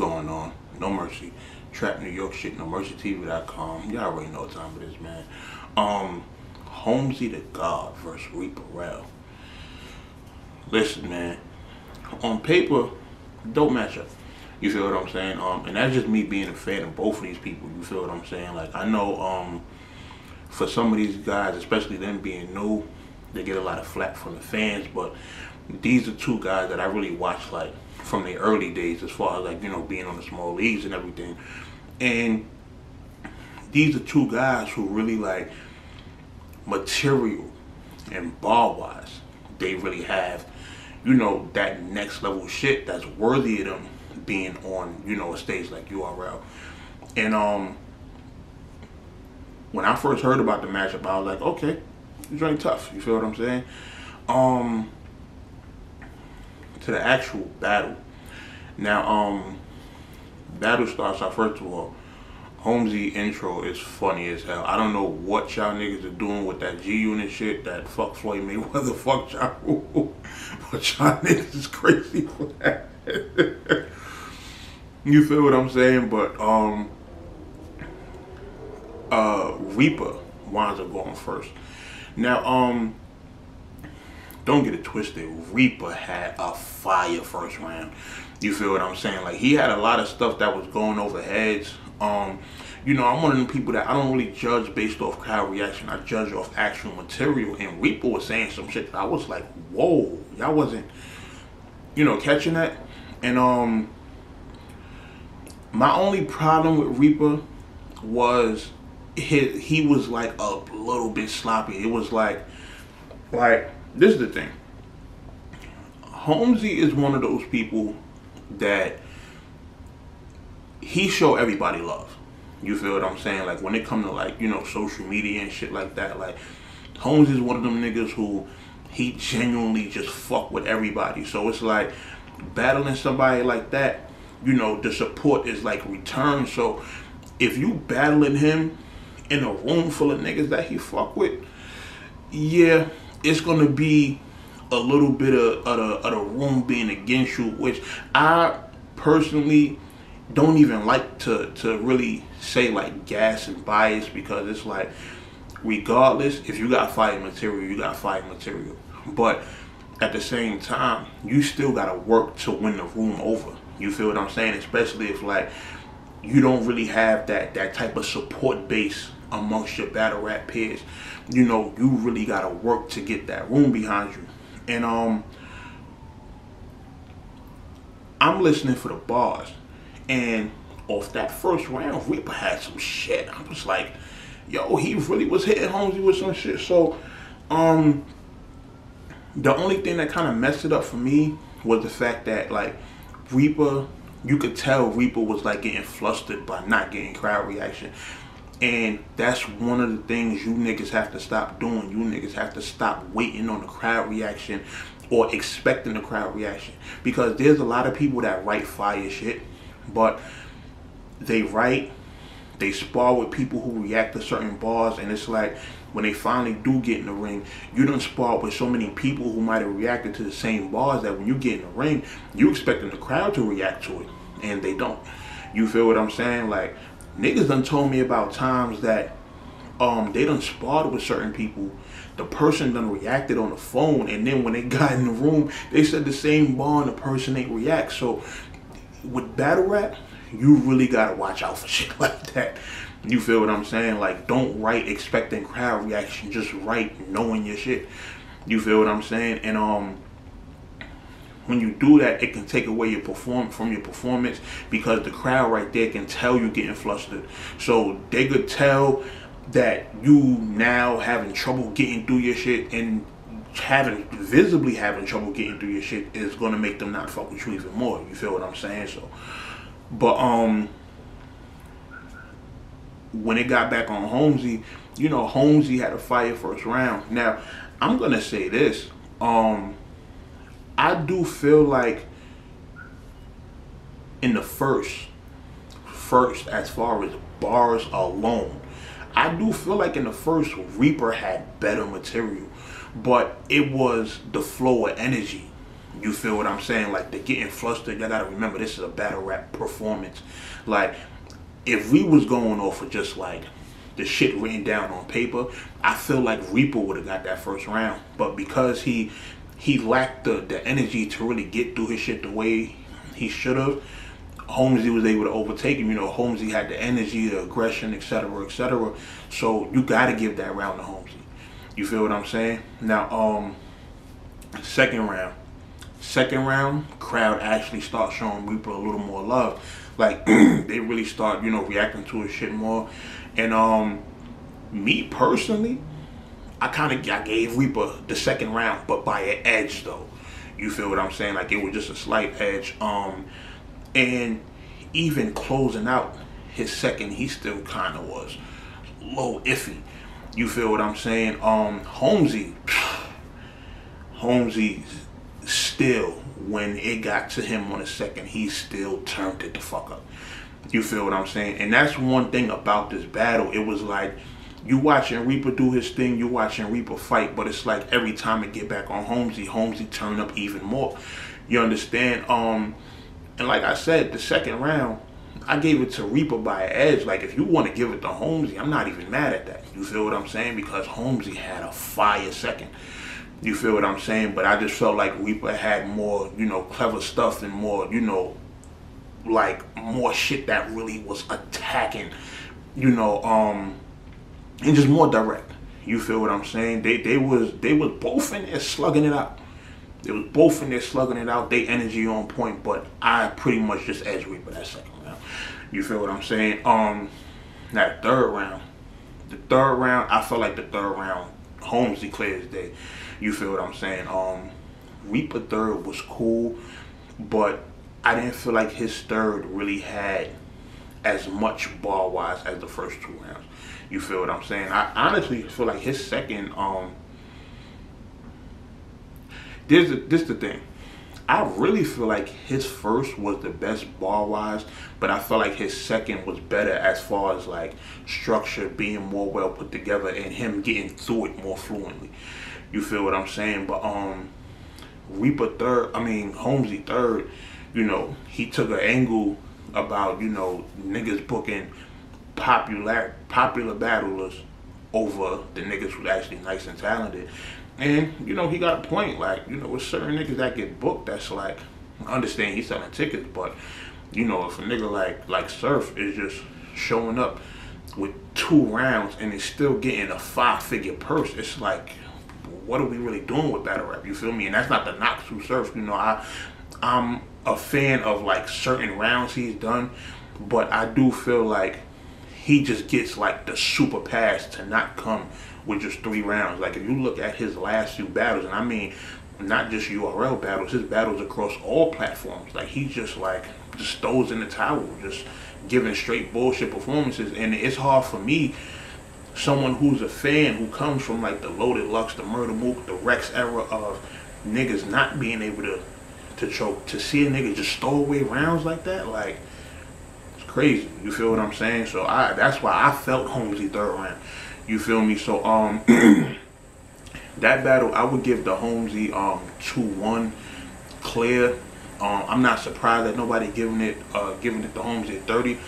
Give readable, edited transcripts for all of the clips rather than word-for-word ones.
going on? No Mercy, Trap New York shit, NoMercyTV.com. Y'all already know what time it is, man. Holmzie the God versus Reepah Rell. Listen, man. On paper, dope matchup. You feel what I'm saying? And that's just me being a fan of both of these people. You feel what I'm saying? Like, I know, for some of these guys, especially them being new, they get a lot of flack from the fans, but these are two guys that I really watched, like, from the early days, as far as, like, you know, being on the small leagues and everything. And these are two guys who really, like, material and bar-wise, they really have, you know, that next level shit that's worthy of them being on, you know, a stage like URL. And when I first heard about the matchup, I was like, okay, it's really tough. You feel what I'm saying? To the actual battle. Now, battle starts out, first of all, Holmzie intro is funny as hell. I don't know what y'all niggas are doing with that G-Unit shit, that fuck Floyd Mayweather, fuck Ja Rule. But y'all niggas is crazy for that. You feel what I'm saying? But Reepah winds up going first. Now, don't get it twisted. Reepah had a fire first round. You feel what I'm saying? Like, he had a lot of stuff that was going over heads. You know, I'm one of them people that I don't really judge based off crowd reaction. I judge off actual material. And Reepah was saying some shit that I was like, whoa, y'all wasn't, you know, catching that. And my only problem with Reepah was he was like a little bit sloppy. It was like this is the thing. Holmzie is one of those people that he show everybody love. You feel what I'm saying? Like, when it comes to, like, you know, social media and shit like that, like, Holmzie is one of them niggas who he genuinely just fuck with everybody. So it's like, battling somebody like that, you know, the support is like returned. So if you battling him in a room full of niggas that he fuck with, yeah, it's gonna be a little bit of the room being against you, which I personally don't even like to really say, like, gas and bias, because it's like, regardless, if you got fire material, you got fire material. But at the same time, you still gotta work to win the room over. You feel what I'm saying? Especially if, like, you don't really have that type of support base amongst your battle rap peers. You know, you really gotta work to get that room behind you. And I'm listening for the bars, and off that first round, Reepah had some shit. I was like, yo, he really was hitting Holmzie with some shit. So the only thing that kind of messed it up for me was the fact that, like, Reepah, you could tell Reepah was, like, getting flustered by not getting crowd reaction. And that's one of the things you niggas have to stop doing. You niggas have to stop waiting on the crowd reaction or expecting the crowd reaction. Because there's a lot of people that write fire shit, but they spar with people who react to certain bars, and it's like, when they finally do get in the ring, you done spar with so many people who might have reacted to the same bars that when you get in the ring, you expecting the crowd to react to it, and they don't. You feel what I'm saying? Like, niggas done told me about times that they done sparred with certain people, the person done reacted on the phone, and then when they got in the room, they said the same bar and the person ain't react. So with battle rap, you really gotta watch out for shit like that. You feel what I'm saying? Like, don't write expecting crowd reaction, just write knowing your shit. You feel what I'm saying? And when you do that, it can take away your performance, because the crowd right there can tell you getting flustered. So they could tell that you now having trouble getting through your shit, and visibly having trouble getting through your shit is gonna make them not fuck with you even more. You feel what I'm saying? So, but when it got back on Holmzie, you know, Holmzie had a fire first round. Now, I'm gonna say this. I do feel like in the first, as far as bars alone, I do feel like in the first, Reepah had better material, but it was the flow of energy. You feel what I'm saying? Like, they're getting flustered. Y'all gotta remember, this is a battle rap performance. Like, if we was going off of just like the shit written down on paper, I feel like Reepah would have got that first round. But because he lacked the energy to really get through his shit the way he should have, Holmzie was able to overtake him. You know, Holmzie had the energy, the aggression, etc., etc. So you gotta give that round to Holmzie. You feel what I'm saying? Now, second round, crowd actually start showing Reepah a little more love. Like, they really start, you know, reacting to his shit more. And me personally, I gave Reepah the second round, but by an edge though. You feel what I'm saying? Like, it was just a slight edge. And even closing out his second, he still kind of was a little iffy. You feel what I'm saying? Holmzie still, when it got to him on the second, he still turned it the fuck up. You feel what I'm saying? And that's one thing about this battle. It was like, you watching Reepah do his thing, you watching Reepah fight, but it's like every time it get back on Holmzie turn up even more. You understand? And like I said, the second round, I gave it to Reepah by an edge. Like, if you want to give it to Holmzie, I'm not even mad at that. You feel what I'm saying? Because Holmzie had a fire second. You feel what I'm saying? But I just felt like Reepah had more, you know, clever stuff and more, you know, like more shit that really was attacking, you know, and just more direct. You feel what I'm saying? They was both in there slugging it out. They was both in there slugging it out. They energy on point, but I pretty much just edged Reepah that second round. You feel what I'm saying? That third round, I felt like the third round, Holmzie clear as day. You feel what I'm saying? Reepah third was cool, but I didn't feel like his third really had as much bar wise as the first two rounds. You feel what I'm saying? I honestly feel like his second, this the thing. I really feel like his first was the best bar wise, but I felt like his second was better as far as like structure, being more well put together, and him getting through it more fluently. You feel what I'm saying? But Holmzie third, you know, he took an angle about, you know, niggas booking popular battlers over the niggas who actually nice and talented. And, you know, he got a point. Like, you know, with certain niggas that get booked, that's like, I understand he's selling tickets, but, you know, if a nigga like Surf is just showing up with 2 rounds and is still getting a 5-figure purse, it's like, what are we really doing with battle rap? You feel me? And that's not the knock to Surf. You know, I'm a fan of like certain rounds he's done, but I do feel like he just gets like the super pass to not come with just 3 rounds. Like, if you look at his last few battles, and I mean not just URL battles, his battles across all platforms, like he just throws in the towel, just giving straight bullshit performances. And it's hard for me, someone who's a fan, who comes from like the Loaded Lux, the Murder Mook, the Rex era of niggas not being able to choke, to see a nigga just throw away rounds like that, like, it's crazy. You feel what I'm saying? So that's why I felt Holmzie third round. You feel me? So that battle, I would give the Holmzie 2-1 clear. I'm not surprised that nobody giving it to Holmzie at 30,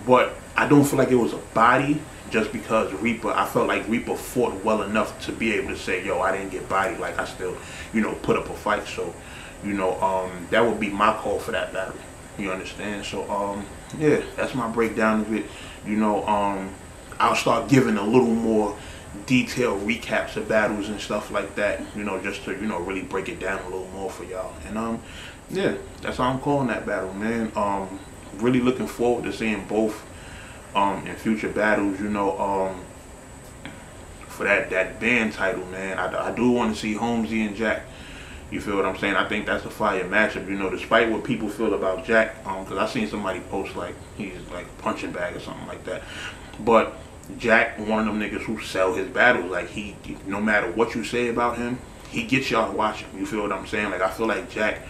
but I don't feel like it was a body, just because I felt like Reepah fought well enough to be able to say, yo, I didn't get bodied, like I still, you know, put up a fight. So, you know, that would be my call for that battle. You understand? So yeah, that's my breakdown of it. You know, I'll start giving a little more detailed recaps of battles and stuff like that, you know, just to, you know, really break it down a little more for y'all. And yeah, that's how I'm calling that battle, man. Really looking forward to seeing both in future battles, you know, for that band title, man. I do want to see Holmzie and Jack. You feel what I'm saying? I think that's a fire matchup, you know, despite what people feel about Jack, because I seen somebody post like he's like a punching bag or something like that. But Jack, one of them niggas who sell his battles. Like, he no matter what you say about him, he gets y'all to watch him. You feel what I'm saying? Like, I feel like Jack,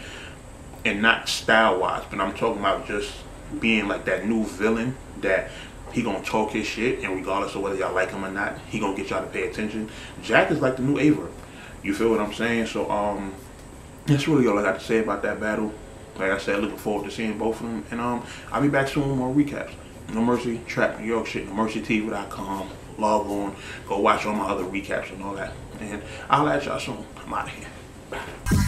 and not style-wise, but I'm talking about just being like that new villain that he gonna talk his shit, and regardless of whether y'all like him or not, he gonna get y'all to pay attention. Jack is like the new Aver. You feel what I'm saying? So, that's really all I got to say about that battle. Like I said, looking forward to seeing both of them. And I'll be back soon with more recaps. No Mercy, Trap New York shit, NoMercyTV.com. Log on, go watch all my other recaps and all that. And I'll at y'all soon. I'm out of here. Bye.